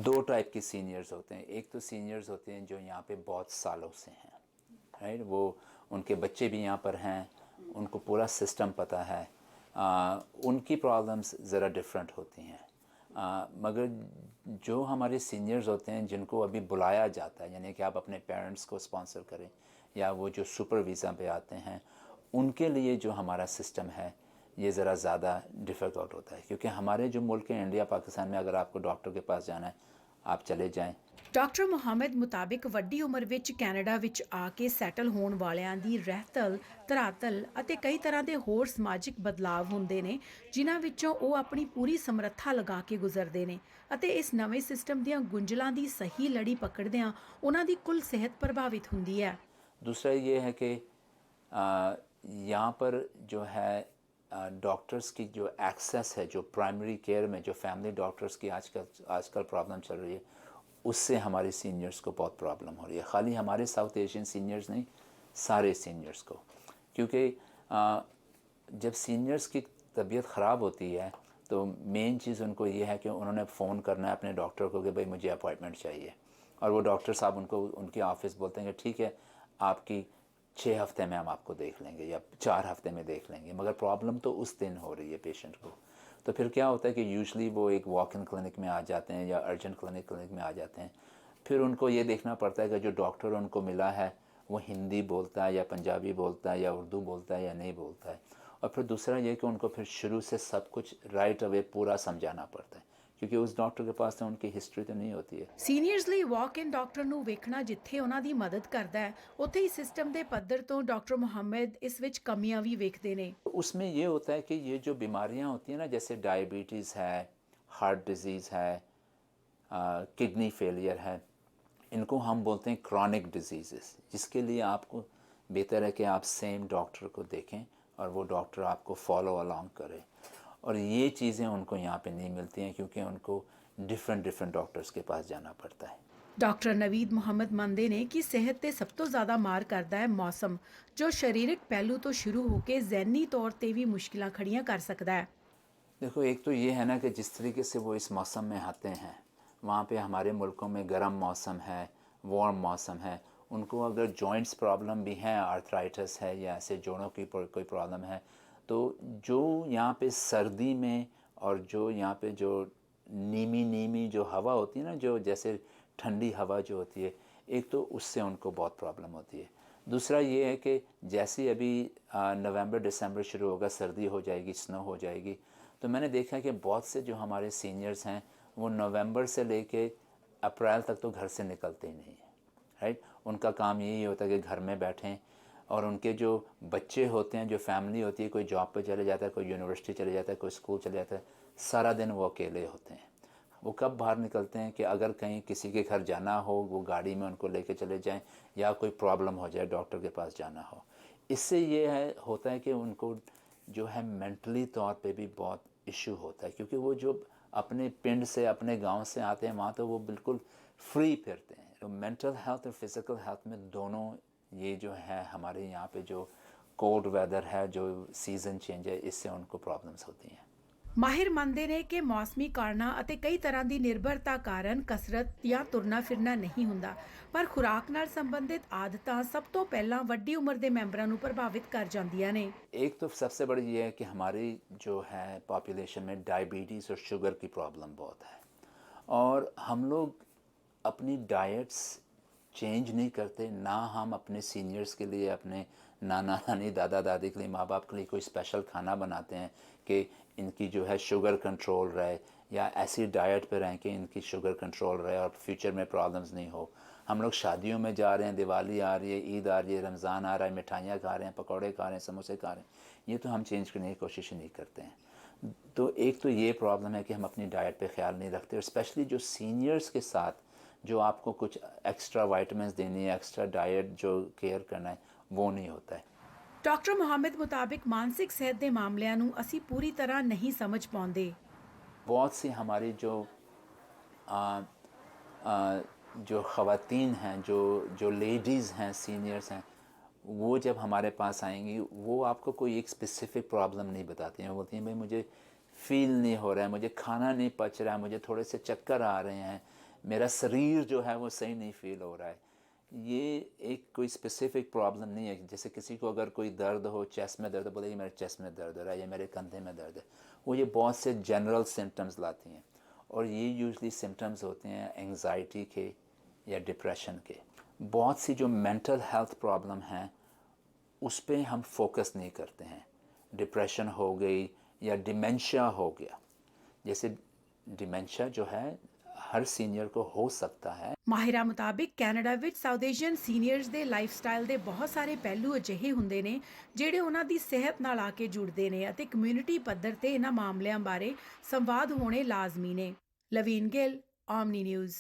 दो टाइप के सीनियर्स होते हैं। एक तो सीनियर्स होते हैं जो यहाँ पे बहुत सालों से हैं, राइट, वो उनके बच्चे भी यहाँ पर हैं, उनको पूरा सिस्टम पता है। उनकी प्रॉब्लम्स ज़रा डिफरेंट होती हैं। मगर जो हमारे सीनियर्स होते हैं जिनको अभी बुलाया जाता है, यानी कि आप अपने पेरेंट्स को स्पॉन्सर करें या वो जो सुपर वीज़ा पे आते हैं, उनके लिए जो हमारा सिस्टम है ये ज़रा ज़्यादा डिफ़िकल्ट होता है। क्योंकि हमारे जो मुल्क है इंडिया पाकिस्तान में, अगर आपको डॉक्टर के पास जाना है आप चले जाएं। ਡਾਕਟਰ ਮੁਹੰਮਦ ਮੁਤਾਬਿਕ ਵੱਡੀ ਉਮਰ ਵਿੱਚ ਕੈਨੇਡਾ ਵਿੱਚ ਆ ਕੇ ਸੈਟਲ ਹੋਣ ਵਾਲਿਆਂ ਦੀ ਰਹਿਤਲ, ਧਰਾਤਲ ਅਤੇ ਕਈ ਤਰ੍ਹਾਂ ਦੇ ਹੋਰ ਸਮਾਜਿਕ ਬਦਲਾਵ ਹੁੰਦੇ ਨੇ, ਜਿਨ੍ਹਾਂ ਵਿੱਚੋਂ ਉਹ ਆਪਣੀ ਪੂਰੀ ਸਮਰੱਥਾ ਲਗਾ ਕੇ ਗੁਜ਼ਰਦੇ ਨੇ ਅਤੇ ਇਸ ਨਵੇਂ ਸਿਸਟਮ ਦੀਆਂ ਗੁੰਝਲਾਂ ਦੀ ਸਹੀ ਲੜੀ ਪਕੜਦਿਆਂ ਉਹਨਾਂ ਦੀ ਕੁੱਲ ਸਿਹਤ ਪ੍ਰਭਾਵਿਤ ਹੁੰਦੀ ਹੈ। दूसरा ये है कि यहाँ पर जो है डॉक्टर्स की जो एक्सेस है, जो प्राइमरी केयर में जो फैमिली डॉक्टर्स की आजकल प्रॉब्लम चल रही है, उससे हमारे सीनियर्स को बहुत प्रॉब्लम हो रही है। ख़ाली हमारे साउथ एशियन सीनियर्स नहीं, सारे सीनियर्स को। क्योंकि जब सीनियर्स की तबीयत ख़राब होती है तो मेन चीज़ उनको ये है कि उन्होंने फ़ोन करना है अपने डॉक्टर को कि भाई मुझे अपॉइंटमेंट चाहिए, और वो डॉक्टर साहब उनको उनके ऑफिस बोलते हैं कि ठीक है आपकी 6 हफ्ते में हम आपको देख लेंगे या 4 हफ्ते में देख लेंगे, मगर प्रॉब्लम तो उस दिन हो रही है पेशेंट को। तो फिर क्या होता है कि यूजुअली वो एक वॉक इन क्लिनिक में आ जाते हैं या अर्जेंट क्लिनिक में आ जाते हैं। फिर उनको ये देखना पड़ता है कि जो डॉक्टर उनको मिला है वो हिंदी बोलता है या पंजाबी बोलता है या उर्दू बोलता है या नहीं बोलता है। और फिर दूसरा ये कि उनको फिर शुरू से सब कुछ राइट अवे पूरा समझाना पड़ता है, क्योंकि उस डॉक्टर के पास तो उनकी हिस्ट्री तो नहीं होती है। ਸੀਨੀਅਰਸ ਲਈ ਵਾਕ ਇਨ ਡਾਕਟਰ ਨੂੰ ਵੇਖਣਾ ਜਿੱਥੇ ਉਹਨਾਂ ਦੀ ਮਦਦ ਕਰਦਾ ਹੈ, ਉੱਥੇ ਹੀ ਸਿਸਟਮ ਦੇ ਪੱਧਰ ਤੋਂ ਡਾਕਟਰ ਮੁਹੰਮਦ ਇਸ ਵਿੱਚ ਕਮੀਆਂ ਵੀ ਵੇਖਦੇ ਨੇ। उसमें ये होता है कि ये जो बीमारियां होती हैं ना, जैसे डायबिटीज़ है, हार्ट डिज़ीज़ है, किडनी फेलियर है, इनको हम बोलते हैं क्रॉनिक डिजीज़, जिसके लिए आपको बेहतर है कि आप सेम डॉक्टर को देखें और वो डॉक्टर आपको फॉलो अलॉन्ग करे। और ये चीज़ें उनको यहाँ पे नहीं मिलती हैं क्योंकि उनको डिफरेंट डॉक्टर्स के पास जाना पड़ता है। ਡਾਕਟਰ ਨਵੀਦ ਮੁਹੰਮਦ ਮੰਨਦੇ ਨੇ ਕਿ ਸਿਹਤ ਤੇ ਸਭ ਤੋਂ ਜ਼ਿਆਦਾ ਮਾਰ ਕਰਦਾ ਹੈ ਮੌਸਮ, ਜੋ ਸਰੀਰਕ ਪਹਿਲੂ ਤੋਂ ਸ਼ੁਰੂ ਹੋ ਕੇ ਜ਼ਹਿਨੀ ਤੌਰ ਤੇ ਵੀ ਮੁਸ਼ਕਿਲਾਂ ਖੜੀਆਂ ਕਰ ਸਕਦਾ ਹੈ। देखो, एक तो ये है ना कि जिस तरीके से वो इस मौसम में आते हैं, वहाँ पे हमारे मुल्कों में गर्म मौसम है, वार्म मौसम है, उनको अगर जॉइंट्स प्रॉब्लम भी हैं, आर्थराइटिस है या ऐसे जोड़ों की कोई प्रॉब्लम है, तो जो यहाँ पे सर्दी में और जो यहाँ पे जो नीमी नीमी जो हवा होती है ना, जो जैसे ठंडी हवा जो होती है, एक तो उससे उनको बहुत प्रॉब्लम होती है। दूसरा ये है कि जैसे अभी नवंबर दिसंबर शुरू होगा, सर्दी हो जाएगी, स्नो हो जाएगी, तो मैंने देखा है कि बहुत से जो हमारे सीनियर्स हैं वो नवंबर से लेके अप्रैल तक तो घर से निकलते ही नहीं हैं, राइट। उनका काम यही होता है कि घर में बैठें, और उनके जो बच्चे होते हैं, जो फैमिली होती है, कोई जॉब पे चले जाता है, कोई यूनिवर्सिटी चले जाता है, कोई स्कूल चले जाता है, सारा दिन वो अकेले होते हैं। वो कब बाहर निकलते हैं कि अगर कहीं किसी के घर जाना हो, वो गाड़ी में उनको लेके चले जाएं, या कोई प्रॉब्लम हो जाए, डॉक्टर के पास जाना हो। इससे ये है होता है कि उनको जो है मेंटली तौर पे भी बहुत इशू होता है, क्योंकि वो जो अपने पिंड से, अपने गांव से आते हैं, वहाँ तो वो बिल्कुल फ्री फिरते हैं। तो मेंटल हेल्थ और फिज़िकल हेल्थ में दोनों ये जो है हमारे यहाँ पे जो कोल्ड वेदर है, जो सीज़न चेंज है, इससे उनको प्रॉब्लम्स होती हैं। ਮਾਹਿਰ ਮੰਨਦੇ ਨੇ ਕਿ ਮੌਸਮੀ ਕਾਰਨਾਂ ਅਤੇ ਕਈ ਤਰ੍ਹਾਂ ਦੀ ਨਿਰਭਰਤਾ ਕਾਰਨ ਕਸਰਤ ਜਾਂ ਤੁਰਨਾ ਫਿਰਨਾ ਨਹੀਂ ਹੁੰਦਾ, ਪਰ ਖੁਰਾਕ ਨਾਲ ਸੰਬੰਧਿਤ ਆਦਤਾਂ ਸਭ ਤੋਂ ਪਹਿਲਾਂ ਵੱਡੀ ਉਮਰ ਦੇ ਮੈਂਬਰਾਂ ਨੂੰ ਪ੍ਰਭਾਵਿਤ ਕਰ ਜਾਂਦੀਆਂ ਨੇ। एक तो सबसे बड़ी ये है कि हमारी जो है पॉपुलेशन में डायबिटीज़ और शुगर की प्रॉब्लम बहुत है, और हम लोग अपनी डाइट्स चेंज नहीं करते ना। हम अपने सीनियर्स के लिए, अपने नाना नानी दादा दादी के लिए, माँ बाप के लिए कोई स्पेशल खाना बनाते हैं कि इनकी जो है शुगर कंट्रोल रहे, या ऐसी डाइट पे रहें कि इनकी शुगर कंट्रोल रहे और फ्यूचर में प्रॉब्लम्स नहीं हो। हम लोग शादियों में जा रहे हैं, दिवाली आ रही है, ईद आ रही है, रमज़ान आ रहा है, मिठाइयाँ खा रहे हैं, पकौड़े खा रहे हैं, समोसे खा रहे हैं, ये तो हम चेंज करने की कोशिश ही नहीं करते हैं। तो एक तो ये प्रॉब्लम है कि हम अपनी डाइट पे ख्याल नहीं रखते, और स्पेशली जो सीनियर्स के साथ जो आपको कुछ एक्स्ट्रा वाइटामिन देनी है, एक्स्ट्रा डाइट जो केयर करना है, वो नहीं होता है। ਡਾਕਟਰ ਮੁਹੰਮਦ ਮੁਤਾਬਿਕ ਮਾਨਸਿਕ ਸਿਹਤ ਦੇ ਮਾਮਲਿਆਂ ਨੂੰ ਅਸੀਂ ਪੂਰੀ ਤਰ੍ਹਾਂ ਨਹੀਂ ਸਮਝ ਪਾਉਂਦੇ। बहुत सी हमारी आ, आ, जो ख़वातीन हैं, जो जो लेडीज़ हैं, सीनियर्स हैं, वो जब हमारे पास आएंगी, वो आपको कोई एक स्पेसिफ़िक प्रॉब्लम नहीं बताती हैं। वो बोलती हैं भाई मुझे फ़ील नहीं हो रहा है, मुझे खाना नहीं पच रहा है, मुझे थोड़े से चक्कर आ रहे हैं, मेरा शरीर जो है वो सही नहीं फील हो रहा है। ये एक कोई स्पेसिफिक प्रॉब्लम नहीं है। जैसे किसी को अगर कोई दर्द हो, चेस्ट में दर्द, बोले ये मेरे चेस्ट में दर्द हो रहा है या मेरे कंधे में दर्द है, वो ये बहुत से जनरल सिम्टम्स लाती हैं और ये यूजली सिम्टम्स होते हैं एंग्जाइटी के या डिप्रेशन के। बहुत सी जो मेंटल हेल्थ प्रॉब्लम हैं उस पे हम फोकस नहीं करते हैं। डिप्रेशन हो गई या डिमेंशिया हो गया, जैसे डिमेंशिया जो है हर ਸੀਨੀਅਰ को हो सकता है। ਮਾਹਿਰਾਂ ਮੁਤਾਬਿਕ ਕੈਨੇਡਾ ਵਿੱਚ ਸਾਊਥ ਏਸ਼ੀਅਨ ਸੀਨੀਅਰਸ ਦੇ ਲਾਈਫਸਟਾਈਲ ਦੇ ਬਹੁਤ ਸਾਰੇ ਪਹਿਲੂ ਅਜਿਹੇ ਹੁੰਦੇ ਨੇ ਜਿਹੜੇ ਉਹਨਾਂ ਦੀ ਸਿਹਤ ਨਾਲ ਆ ਕੇ ਜੁੜਦੇ ਨੇ ਅਤੇ ਕਮਿਊਨਿਟੀ ਪੱਧਰ ਤੇ ਇਹਨਾਂ ਮਾਮਲਿਆਂ ਬਾਰੇ ਸੰਵਾਦ ਹੋਣੇ ਲਾਜ਼ਮੀ ਨੇ। ਲਵੀਨ ਗਿੱਲ, ਓਮਨੀ ਨਿਊਜ਼।